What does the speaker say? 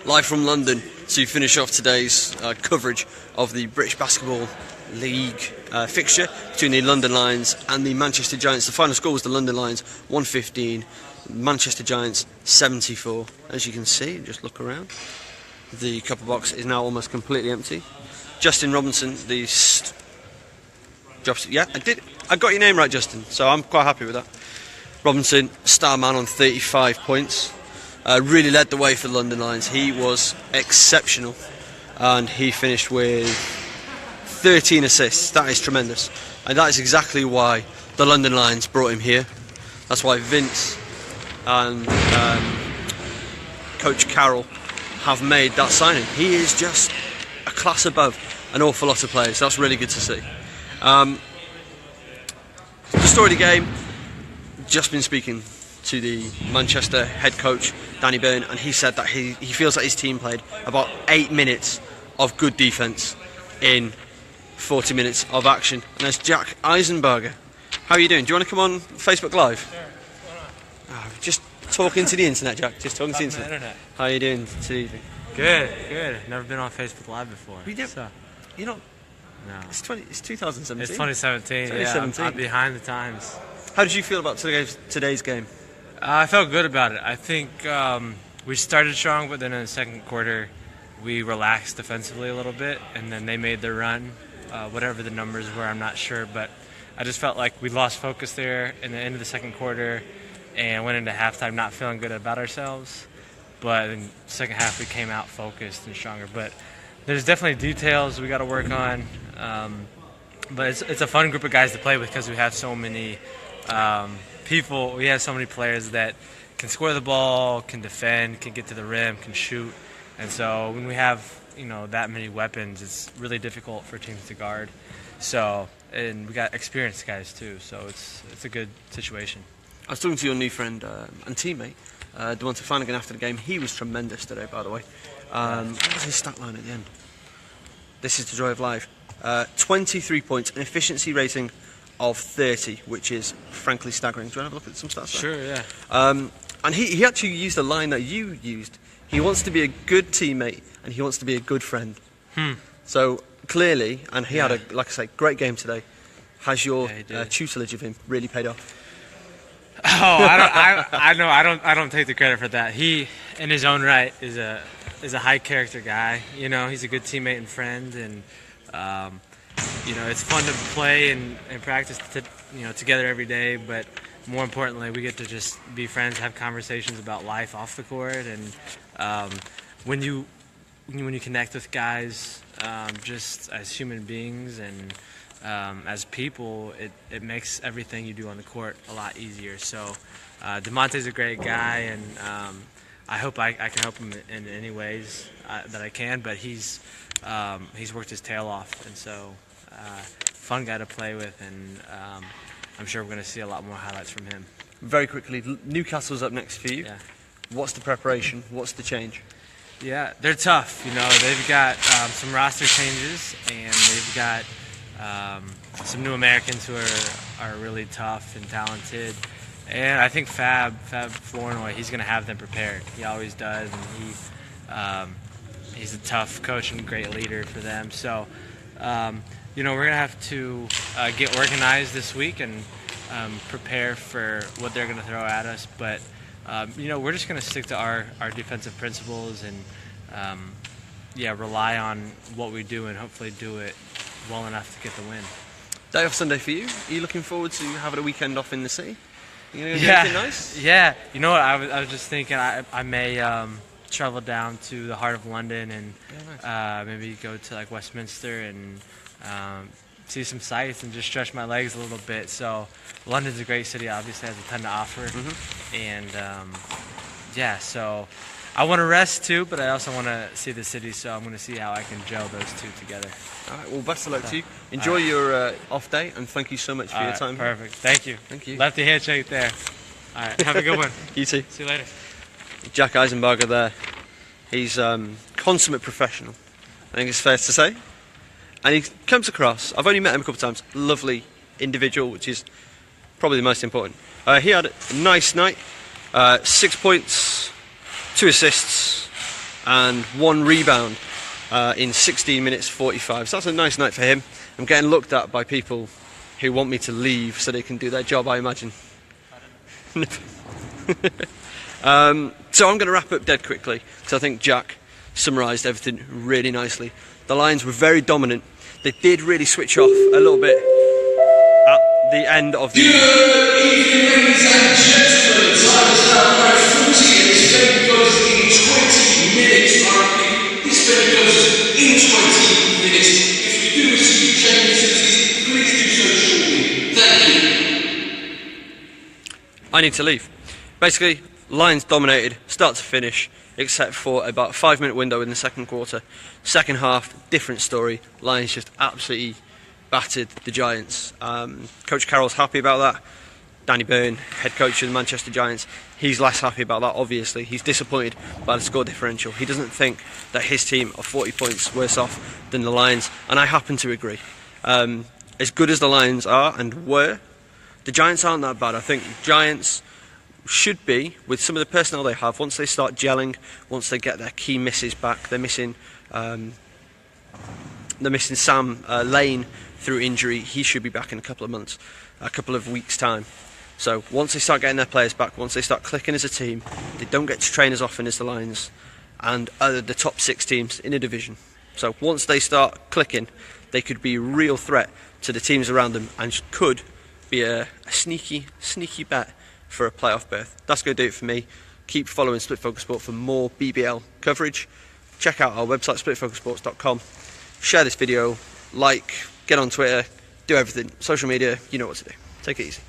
live from London to finish off today's coverage of the British Basketball League fixture between the London Lions and the Manchester Giants. The final score was the London Lions 115, Manchester Giants 74. As you can see, just look around, the cuppa box is now almost completely empty. Justin Robinson, I got your name right, Justin, so I'm quite happy with that. Robinson, star man on 35 points. Really led the way for the London Lions. He was exceptional, and he finished with 13 assists. That is tremendous, and that is exactly why the London Lions brought him here. That's why Vince and Coach Carroll have made that signing. He is just a class above an awful lot of players. That's really good to see. The story of the game, just been speaking to the Manchester head coach, Danny Byrne, and he said that he feels that his team played about 8 minutes of good defence in 40 minutes of action. And there's Jack Isenbarger. How are you doing? Do you want to come on Facebook Live? Sure. What's going on? Just talking to the internet, Jack. Just talking to the internet. How are you doing today? Good. Never been on Facebook Live before. You're not? No. It's 2017. It's 2017. 2017. Yeah, I'm behind the times. How did you feel about today's game? I felt good about it. I think we started strong, but then in the second quarter, we relaxed defensively a little bit, and then they made their run. Whatever the numbers were, I'm not sure, but I just felt like we lost focus there in the end of the second quarter and went into halftime not feeling good about ourselves. But in the second half, we came out focused and stronger. But there's definitely details we got to work on. But it's a fun group of guys to play with because we have so many people. We have so many players that can score the ball, can defend, can get to the rim, can shoot. And so when we have that many weapons, it's really difficult for teams to guard. So, and we got experienced guys too. So it's a good situation. I was talking to your new friend and teammate, Devonta Flanagan, after the game. He was tremendous today, by the way. What was his stat line at the end? This is the joy of life. 23 points, an efficiency rating of 30, which is frankly staggering. Do you want to have a look at some stats there? Sure, yeah. And he actually used a line that you used. He wants to be a good teammate and he wants to be a good friend. So clearly, and he had like I say, great game today. Has your tutelage of him really paid off? Oh, I don't take the credit for that. He, in his own right, is a high character guy. He's a good teammate and friend, and it's fun to play and practice together every day. But more importantly, we get to just be friends, have conversations about life off the court, and when you connect with guys, just as human beings and as people, it makes everything you do on the court a lot easier. So DeMonte's a great guy, and I hope I can help him in any ways that I can. But he's worked his tail off, and so fun guy to play with, and I'm sure we're going to see a lot more highlights from him. Very quickly, Newcastle's up next for you. Yeah. What's the preparation? What's the change? Yeah, they're tough. They've got some roster changes, and they've got some new Americans who are really tough and talented. And I think Fab Flournoy, he's going to have them prepared. He always does, and he's a tough coach and great leader for them. So, we're going to have to get organized this week and prepare for what they're going to throw at us. But, we're just going to stick to our defensive principles and, rely on what we do and hopefully do it well enough to get the win. Day off Sunday for you. Are you looking forward to having a weekend off in the city? You going to do anything nice? Yeah. You know what? I was just thinking I may travel down to the heart of London and maybe go to like Westminster and see some sights and just stretch my legs a little bit. So London's a great city. Obviously has a ton to offer, and so I want to rest too, but I also want to see the city. So I'm going to see how I can gel those two together. All right. Well, best of luck to you. Enjoy your off day, and thank you so much for your time. Perfect. Thank you. Thank you. Lefty handshake there. All right. Have a good one. You too. See you later. Jack Isenbarger there. He's consummate professional, I think it's fair to say. And he comes across, I've only met him a couple of times, lovely individual, which is probably the most important. He had a nice night, 6 points, 2 assists, and 1 rebound in 16 minutes 45. So that's a nice night for him. I'm getting looked at by people who want me to leave so they can do their job, I imagine. So I'm going to wrap up dead quickly because I think Jack summarised everything really nicely. The Lions were very dominant. They did really switch off a little bit at the end of the... Good evening, ladies and gentlemen. Time is now 9:40 and this game goes in 20 minutes. I repeat, this game goes in 20 minutes. If you do receive changes, please do so shortly. Thank you. I need to leave. Basically, Lions dominated start to finish, except for about a 5-minute window in the second quarter. Second half, different story. Lions just absolutely battered the Giants. Coach Carroll's happy about that. Danny Byrne, head coach of the Manchester Giants, he's less happy about that, obviously. He's disappointed by the score differential. He doesn't think that his team are 40 points worse off than the Lions, and I happen to agree. As good as the Lions are and were, the Giants aren't that bad. I think Giants should be, with some of the personnel they have, once they start gelling, once they get their key misses back. They're missing Sam Lane through injury. He should be back in a couple of weeks time. So once they start getting their players back, once they start clicking as a team, they don't get to train as often as the Lions and the top 6 teams in a division. So once they start clicking, they could be a real threat to the teams around them and could be a sneaky bet for a playoff berth. That's going to do it for me. Keep following Split Focus Sport for more BBL coverage. Check out our website, splitfocussports.com. Share this video, like, get on Twitter, do everything. Social media, you know what to do. Take it easy.